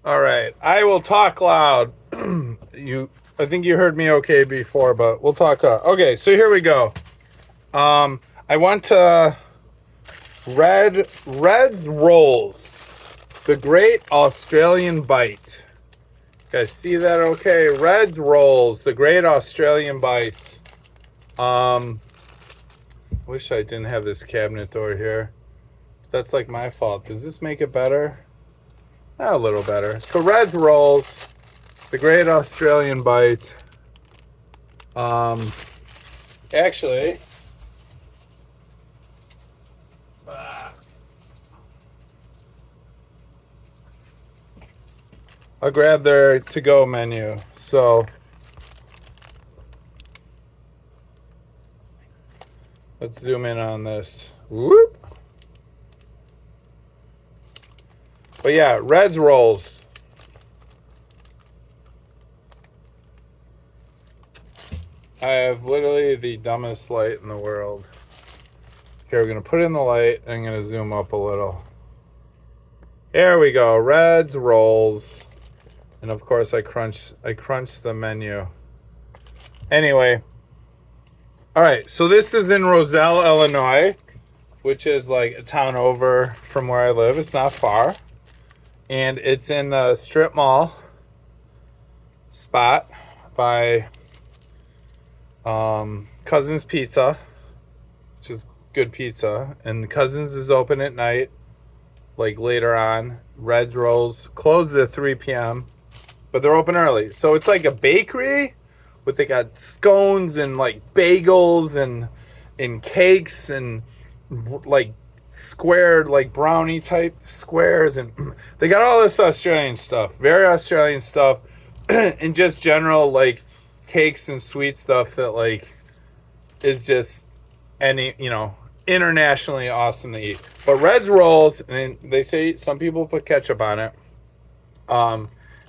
All right. I will talk loud. I think you heard me okay before, but we'll talk. Okay, so here we go. I want to Red's Rolls, the Great Australian Bite. You guys see that? Okay, Red's Rolls, the Great Australian Bite. Wish I didn't have this cabinet door here. That's like my fault. Does this make it better? A little better. So Red's Rolls, the Great Australian Bite. Um, actually, I'll grab their to-go menu. So let's zoom in on this. Whoop. But yeah, Red's Rolls. I have literally the dumbest light in the world. Here, we're going to put in the light. I'm going to zoom up a little. Here we go. Red's Rolls. And of course, I crunched the menu. Anyway. All right. So this is in Roselle, Illinois, which is like a town over from where I live. It's not far. And it's in the strip mall spot by Cousins Pizza, which is good pizza. And Cousins is open at night, like later on. Red's Rolls closes at 3 p.m., but they're open early. So it's like a bakery, but they got scones and like bagels and cakes and like squared like brownie type squares, and they got all this Australian stuff, very Australian stuff, and just general like cakes and sweet stuff that like is just internationally awesome to eat. But Red's Rolls, and they say some people put ketchup on it,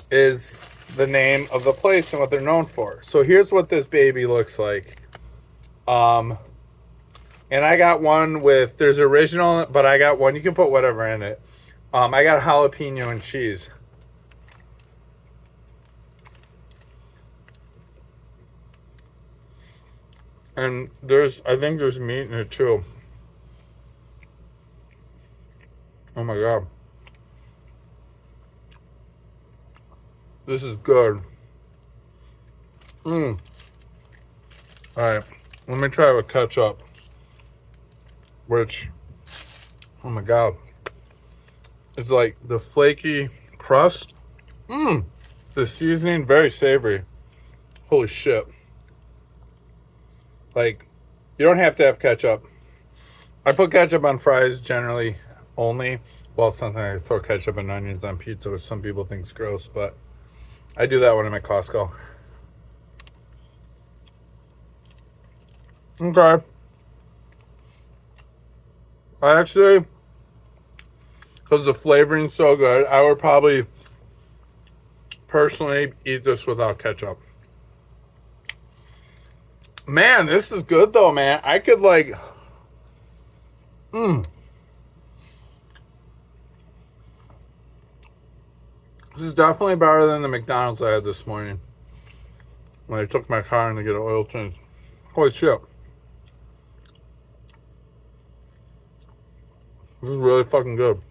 is the name of the place and what they're known for. So here's what this baby looks like. And I got one with, there's original, but I got one, you can put whatever in it. I got jalapeno and cheese. And I think there's meat in it too. Oh my God. This is good. All right, let me try with ketchup. Which, oh my God, it's like the flaky crust. The seasoning, very savory. Holy shit. Like, you don't have to have ketchup. I put ketchup on fries generally only. Well, sometimes I throw ketchup and onions on pizza, which some people think is gross, but I do that when I'm at Costco. Okay. I actually, because the flavoring's so good, I would probably personally eat this without ketchup. Man, this is good though, man. I could like, This is definitely better than the McDonald's I had this morning when I took my car in to get an oil change. Holy shit. This is really fucking good.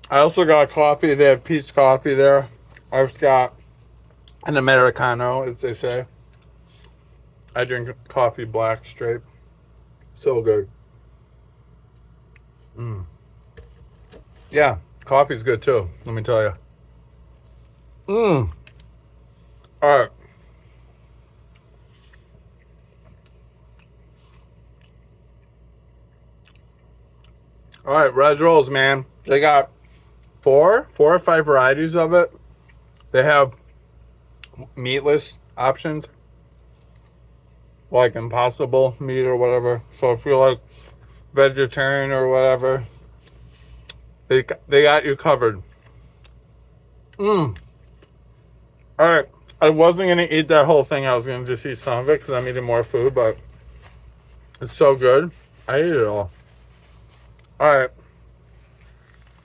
I also got coffee. They have peach coffee there. I've got an Americano, as they say. I drink coffee black straight. So good. Yeah, coffee's good too, let me tell you. All right. All right, Red's Rolls, man. They got four or five varieties of it. They have meatless options, like Impossible meat or whatever. So if you're like vegetarian or whatever, they got you covered. All right. I wasn't going to eat that whole thing. I was going to just eat some of it because I'm eating more food, but it's so good. I ate it all. All right.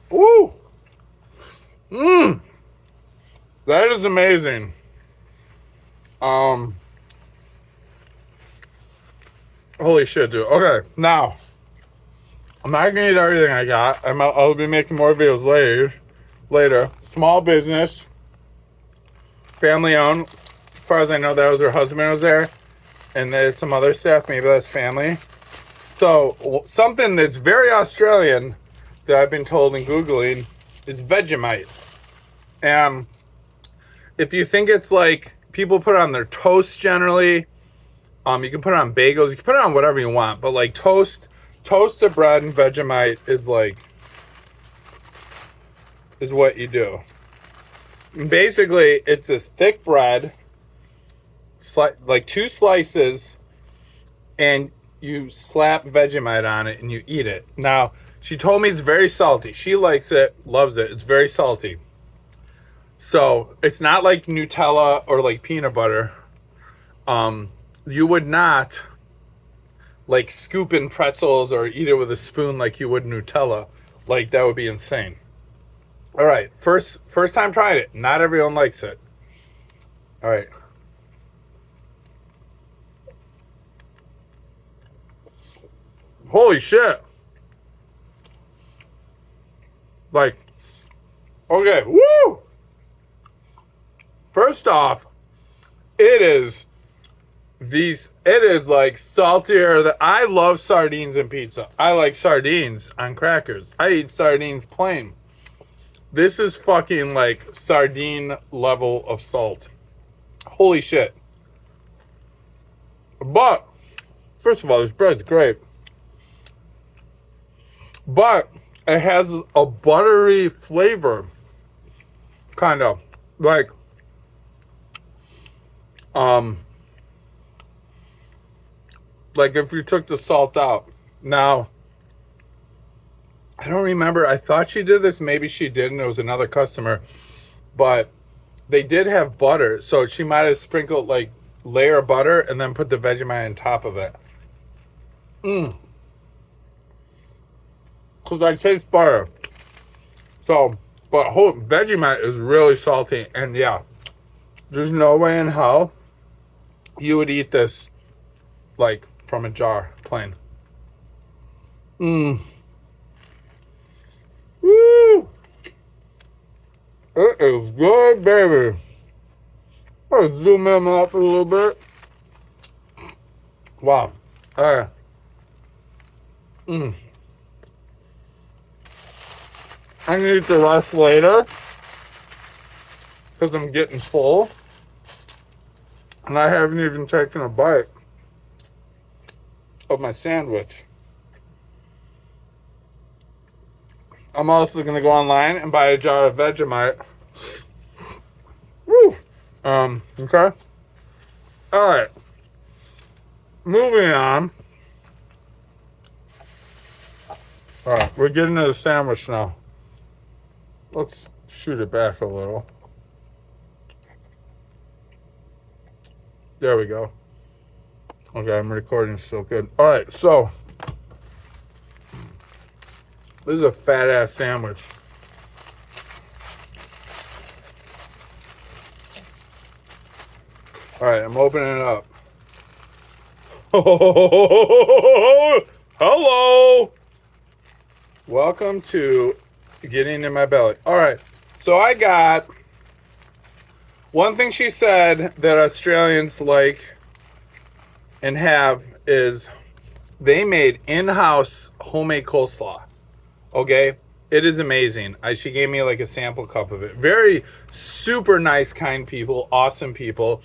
Woo! Mmm. That is amazing. Holy shit, dude. Okay, now I'm not gonna eat everything I got. I'll be making more videos later. Small business, family owned. As far as I know, that was her husband was there, and there's some other stuff. Maybe that's family. So something that's very Australian that I've been told in Googling is Vegemite. And if you think it's like people put it on their toast generally, you can put it on bagels, you can put it on whatever you want, but like toasted bread and Vegemite is what you do. And basically, it's this thick bread, like 2 slices, and you slap Vegemite on it and you eat it. Now, she told me it's very salty. She likes it, loves it. It's very salty. So it's not like Nutella or like peanut butter. You would not like scoop in pretzels or eat it with a spoon like you would Nutella. Like, that would be insane. All right, first time trying it. Not everyone likes it. All right. Holy shit. Like, okay, woo! First off, it is like saltier than, I love sardines in pizza. I like sardines on crackers. I eat sardines plain. This is fucking like sardine level of salt. Holy shit. But, first of all, this bread's great. But it has a buttery flavor. Kind of. Like, like if you took the salt out. Now, I don't remember. I thought she did this. Maybe she didn't. It was another customer. But they did have butter. So she might have sprinkled like layer of butter and then put the Vegemite on top of it. Because I taste butter. So, but whole Vegemite is really salty. And yeah, there's no way in hell you would eat this like from a jar, plain. Woo! It is good, baby. Let's zoom in up a little bit. Wow. All right. I'm gonna eat the rest later because I'm getting full. And I haven't even taken a bite of my sandwich. I'm also gonna go online and buy a jar of Vegemite. Woo! Okay. Alright. Moving on. Alright, we're getting to the sandwich now. Let's shoot it back a little. There we go. Okay, I'm recording still good. Alright, so this is a fat ass sandwich. Alright, I'm opening it up. Hello! Welcome to Getting in My Belly. Alright, so I got one thing she said that Australians like and have is they made in-house homemade coleslaw. Okay? It is amazing. She gave me like a sample cup of it. Very super nice, kind people, awesome people.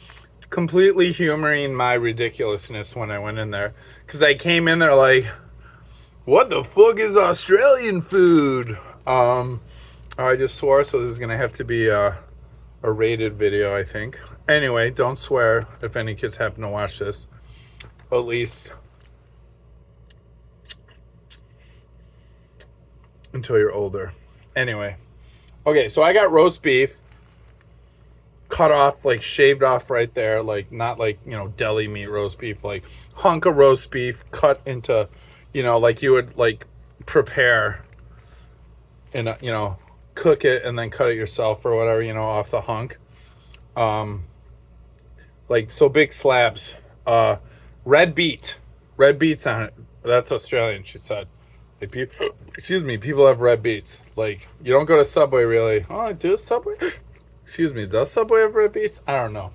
Completely humoring my ridiculousness when I went in there. Because I came in there like, what the fuck is Australian food? I just swore, so this is going to have to be a rated video, I think. Anyway, don't swear if any kids happen to watch this. At least until you're older. Anyway. Okay, so I got roast beef. Cut off, like shaved off right there. Like, not like, you know, deli meat roast beef. Like, hunk of roast beef cut into, you know, like you would like prepare and cook it and then cut it yourself or whatever, off the hunk. Like, so big slabs. Red beets on it. That's Australian, she said. Like, excuse me, people have red beets. Like, you don't go to Subway really. Oh, do Subway? Excuse me, does Subway have red beets? I don't know.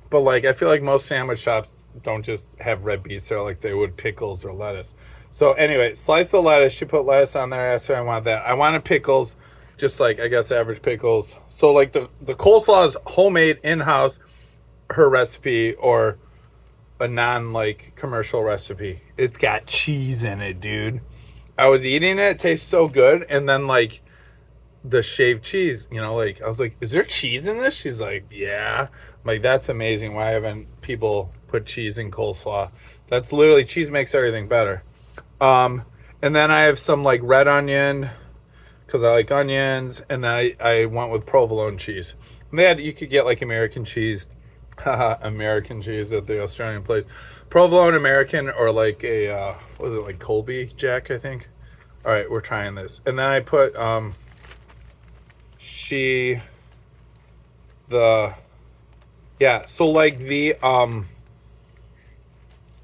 But, like, I feel like most sandwich shops don't just have red beets. They're like they would pickles or lettuce. So, anyway, slice the lettuce. She put lettuce on there. I asked her I want that. I wanted pickles, just like, I guess, average pickles. So, like, the coleslaw is homemade, in-house, her recipe, or a non, commercial recipe. It's got cheese in it, dude. I was eating it. It tastes so good. And then, like, the shaved cheese, I was like, is there cheese in this? She's like, yeah. I'm like, that's amazing. Why haven't people put cheese in coleslaw? That's literally, cheese makes everything better. And then I have some, like, red onion, because I like onions. And then I went with provolone cheese. And you could get, like, American cheese. American cheese at the Australian place. Provolone American, or like a, what is it, like Colby Jack, I think. All right, we're trying this. And then I put, so like the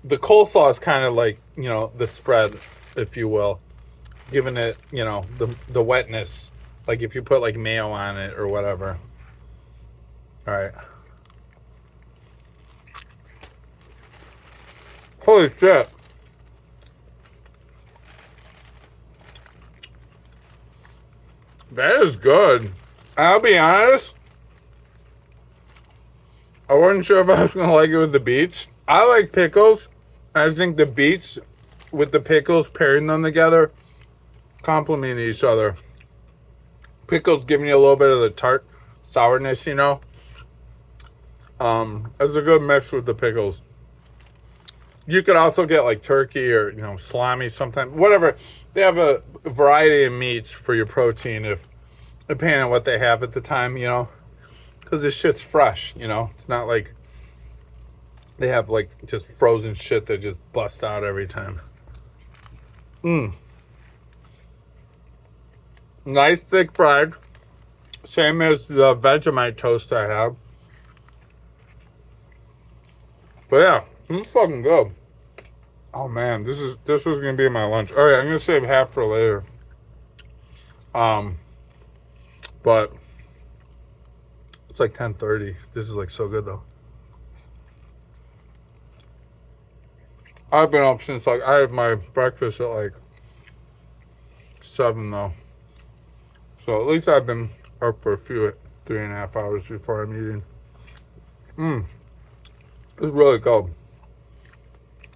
coleslaw is kind of like, the spread, if you will, giving it, the wetness, like if you put like mayo on it or whatever. All right. Holy shit. That is good. I'll be honest, I wasn't sure if I was going to like it with the beets. I like pickles. I think the beets with the pickles, pairing them together, complement each other. Pickles giving you a little bit of the tart sourness, It's a good mix with the pickles. You could also get like turkey or, salami sometimes. Whatever. They have a variety of meats for your protein, depending on what they have at the time, Because this shit's fresh, It's not like they have like just frozen shit that just busts out every time. Nice thick bread. Same as the Vegemite toast I have. But yeah. It's fucking good. Oh man, this is gonna be my lunch. All right, I'm gonna save half for later. But it's like 10:30. This is like so good though. I've been up since I have my breakfast at like 7 though. So at least I've been up for 3.5 hours before I'm eating. It's really good.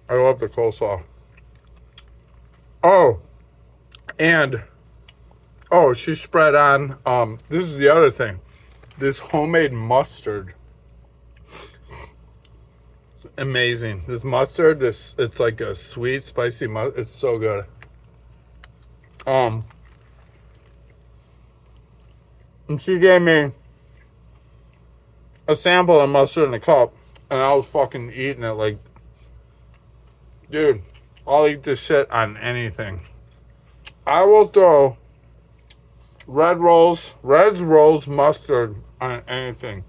I love the coleslaw. She spread on, this is the other thing. This homemade mustard. Amazing. This mustard, it's like a sweet, spicy mustard. It's so good. And she gave me a sample of mustard in a cup, and I was fucking eating it like, dude, I'll eat this shit on anything. I will throw Reds Rolls mustard on anything.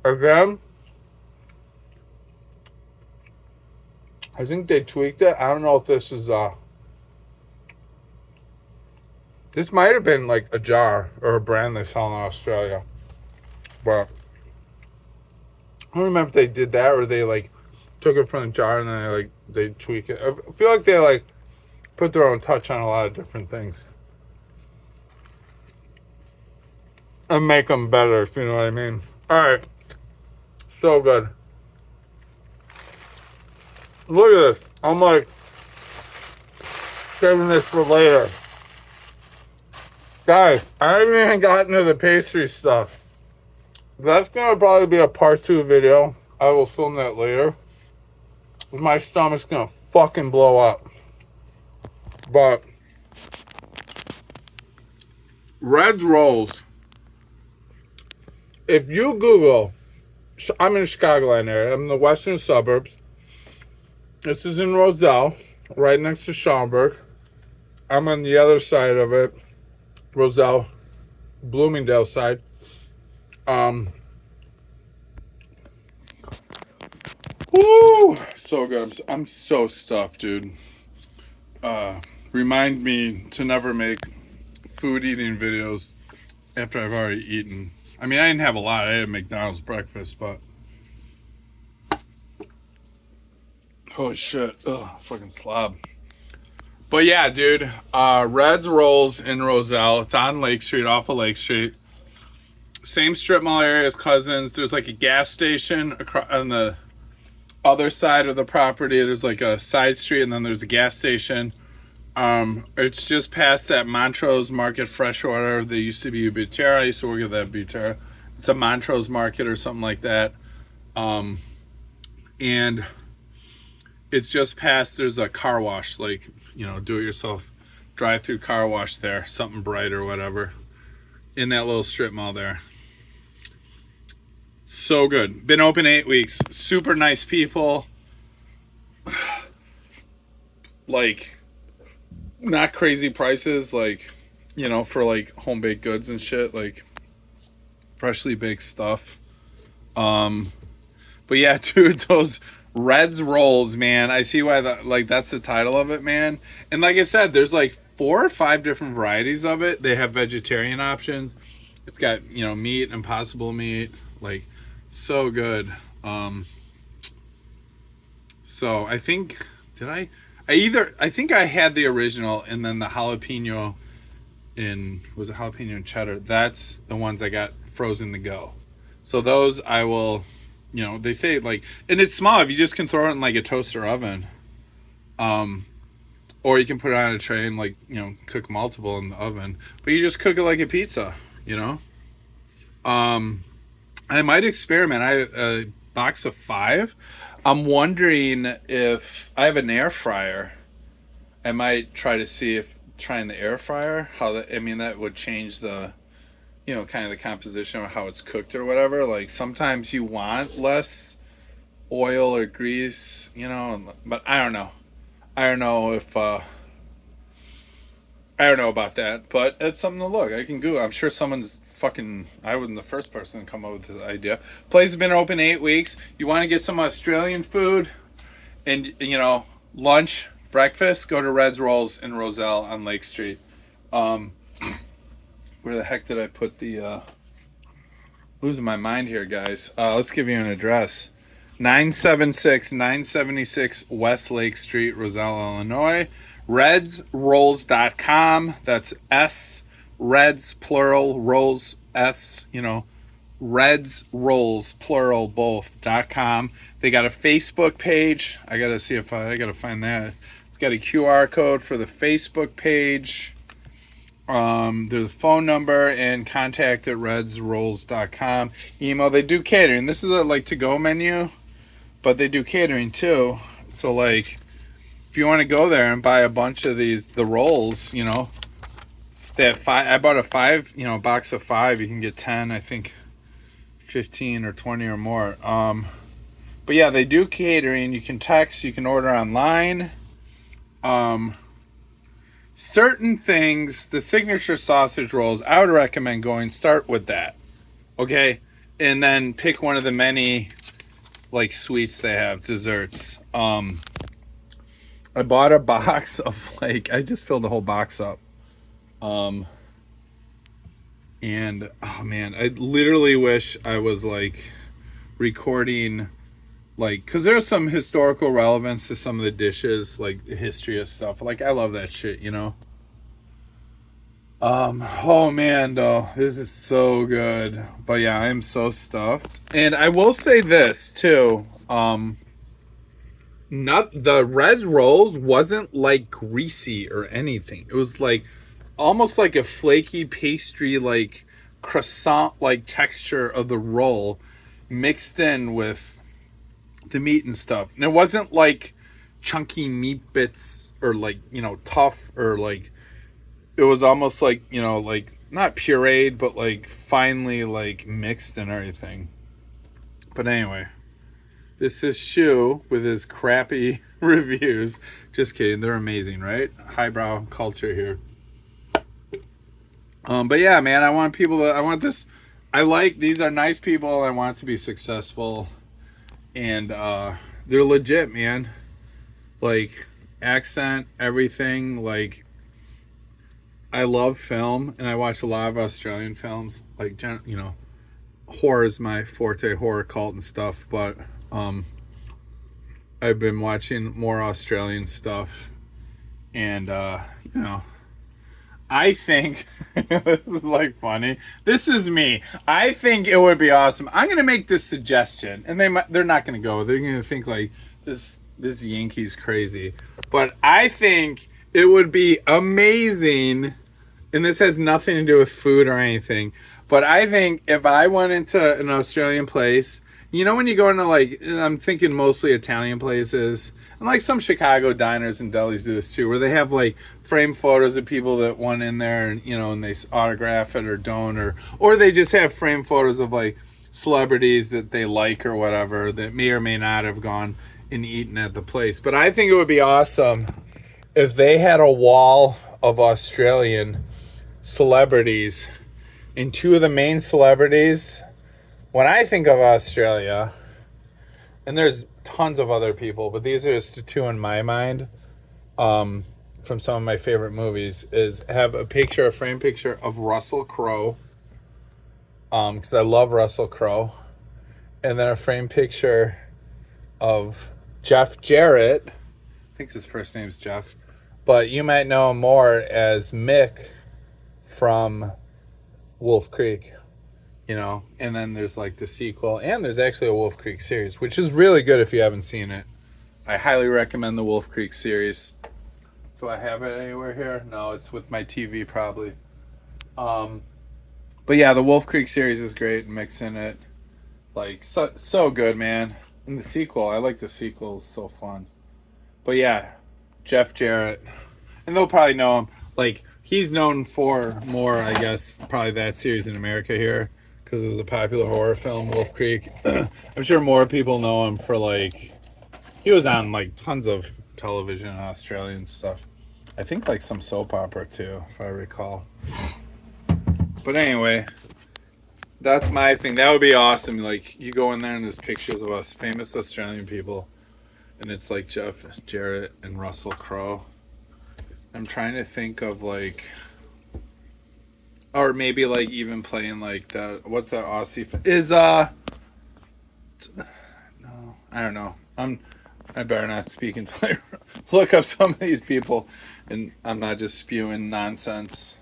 Again, I think they tweaked it. I don't know if this is, this might have been like a jar or a brand they sell in Australia. But I don't remember if they did that or they like took it from the jar and then they tweak it. I feel like they like put their own touch on a lot of different things and make them better, if you know what I mean. All right, so good. Look at this. I'm like saving this for later, guys. I haven't even gotten to the pastry stuff. That's gonna probably be a part 2 video. I will film that later. My stomach's gonna fucking blow up. But Reds Rolls. If you Google, I'm in the Chicagoland area. I'm in the western suburbs. This is in Roselle, right next to Schaumburg. I'm on the other side of it, Roselle, Bloomingdale side. Woo! So good. I'm so stuffed, dude. Remind me to never make food eating videos after I've already eaten. I mean, I didn't have a lot. I had McDonald's breakfast, but holy shit. Ugh, fucking slob. But yeah, dude. Red's Rolls in Roselle. It's on Lake Street, off of Lake Street. Same strip mall area as Cousins. There's like a gas station on the other side of the property. There's like a side street, and then there's a gas station. It's just past that Montrose Market Freshwater. There used to be a Butera. I used to work at that Butera. It's a Montrose Market or something like that. And it's just past, there's a car wash, like, you know, do-it-yourself drive-through car wash there, something bright or whatever, in that little strip mall there. So good. Been open 8 weeks. Super nice people. Like, not crazy prices, like, you know, for like home baked goods and shit, like freshly baked stuff. But yeah, dude, those Red's Rolls, man. I see why that's the title of it, man. And like I said, there's like 4 or 5 different varieties of it. They have vegetarian options. It's got, you know, meat, impossible meat, like so good. So I think I think I had the original and then the jalapeno was it jalapeno and cheddar. That's the ones I got frozen to go. So those I will, you know, they say like, and it's small. If you just can throw it in like a toaster oven, or you can put it on a tray and like, you know, cook multiple in the oven. But you just cook it like a pizza, you know. I might experiment. A box of 5. I'm wondering if I have an air fryer. I might try to see if trying the air fryer, I mean, that would change the, you know, kind of the composition of how it's cooked or whatever. Like sometimes you want less oil or grease, you know, but I don't know. I don't know if I don't know about that, but it's something to look. I can Google. I'm sure someone's fucking. I wasn't the first person to come up with this idea. Place has been open 8 weeks. You want to get some Australian food, and you know, lunch, breakfast. Go to Red's Rolls in Roselle on Lake Street. Where the heck did I put the? Losing my mind here, guys. Let's give you an address. 976 West Lake Street, Roselle, Illinois. redsrolls.com. That's S, Reds, plural, rolls, S, you know, Reds Rolls, plural, both.com. They got a Facebook page. I got to see if I got to find that. It's got a QR code for the Facebook page. There's a phone number and contact at redsrolls.com. Email. They do catering. This is a like to-go menu, but they do catering too. So like, if you want to go there and buy a bunch of the rolls, you know, they have 5. I bought a 5, you know, box of 5. You can get 10, I think 15 or 20 or more. But yeah, they do catering. You can text, you can order online. Certain things, the signature sausage rolls, I would recommend start with that. Okay? And then pick one of the many like sweets they have, desserts. I bought a box of like, I just filled the whole box up. And oh man, I literally wish I was like recording, like, because there's some historical relevance to some of the dishes, like the history of stuff. Like I love that shit, you know. Oh man, though, this is so good. But yeah, I am so stuffed. And I will say this too. Not the Red Rolls wasn't like greasy or anything. It was like almost like a flaky pastry, like croissant like texture of the roll mixed in with the meat and stuff. And it wasn't like chunky meat bits or like, you know, tough or like, it was almost like, you know, like not pureed, but like finely like mixed and everything. But anyway, This is Shoe with his crappy reviews. Just kidding. They're amazing, right? Highbrow culture here. But yeah, man, I want people to, I want this, I like, these are nice people. I want to be successful. And they're legit, man. Like, accent, everything. Like, I love film, and I watch a lot of Australian films. Like, you know, horror is my forte, horror cult and stuff. But I've been watching more Australian stuff. And, you know, I think this is like funny. This is me. I think it would be awesome. I'm gonna make this suggestion, and they're not gonna go. They're gonna think like this Yankee's crazy. But I think it would be amazing, and this has nothing to do with food or anything. But I think if I went into an Australian place, you know, when you go into like, and I'm thinking mostly Italian places. And like some Chicago diners and delis do this too, where they have like framed photos of people that went in there, and you know, and they autograph it or don't, or they just have framed photos of like celebrities that they like or whatever that may or may not have gone and eaten at the place. But I think it would be awesome if they had a wall of Australian celebrities, and two of the main celebrities, when I think of Australia, and there's tons of other people, but these are just the two in my mind, from some of my favorite movies, is have a picture, a framed picture of Russell Crowe, because I love Russell Crowe, and then a framed picture of Jeff Jarrett. I think his first name's Jeff, but you might know him more as Mick from Wolf Creek. You know, and then there's like the sequel, and there's actually a Wolf Creek series, which is really good if you haven't seen it. I highly recommend the Wolf Creek series. Do I have it anywhere here? No, it's with my TV probably. But yeah, the Wolf Creek series is great. Mixing it, like so good, man. And the sequel, I like the sequel, it's so fun. But yeah, Jeff Jarrett, and they'll probably know him. Like, he's known for more, I guess, probably that series in America here, because it was a popular horror film, Wolf Creek. I'm sure more people know him for, like, he was on like tons of television and Australian stuff. I think like some soap opera too, if I recall. But anyway, that's my thing. That would be awesome. Like, you go in there and there's pictures of us famous Australian people, and it's like Jeff Jarrett and Russell Crowe. I'm trying to think of like, or maybe like even playing like that. What's that Aussie? No, I don't know. I better not speak until I look up some of these people, and I'm not just spewing nonsense.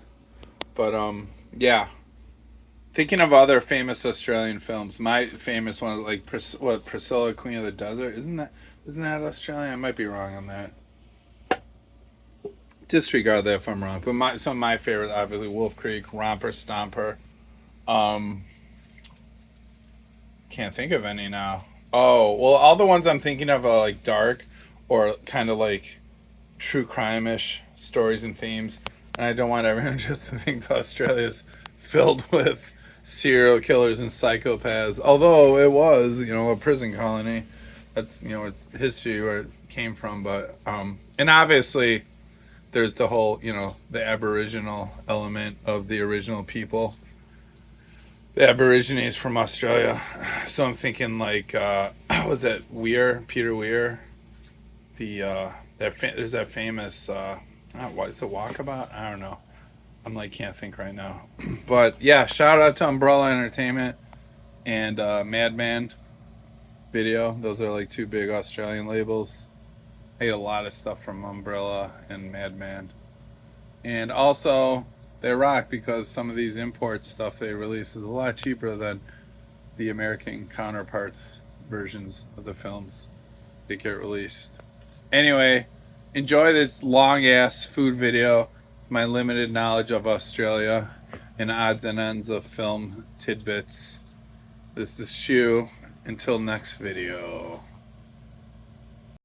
But yeah. Thinking of other famous Australian films, my famous one, like Priscilla, Queen of the Desert, isn't that Australian? I might be wrong on that. Disregard that if I'm wrong. But some of my favorite, obviously, Wolf Creek, Romper Stomper. Can't think of any now. Oh, well, all the ones I'm thinking of are like dark or kind of like true crime-ish stories and themes. And I don't want everyone just to think Australia's filled with serial killers and psychopaths. Although it was, you know, a prison colony. That's, you know, it's history where it came from. But, and obviously there's the whole, you know, the Aboriginal element of the original people. The Aborigines from Australia. So I'm thinking like, was that Peter Weir? There's that famous, what is it, Walkabout? I don't know. I'm like, can't think right now. But yeah, shout out to Umbrella Entertainment and Madman Video. Those are like two big Australian labels. I get a lot of stuff from Umbrella and Madman. And also, they rock because some of these import stuff they release is a lot cheaper than the American counterparts versions of the films that get released. Anyway, enjoy this long ass food video, my limited knowledge of Australia and odds and ends of film tidbits. This is Shoe. Until next video.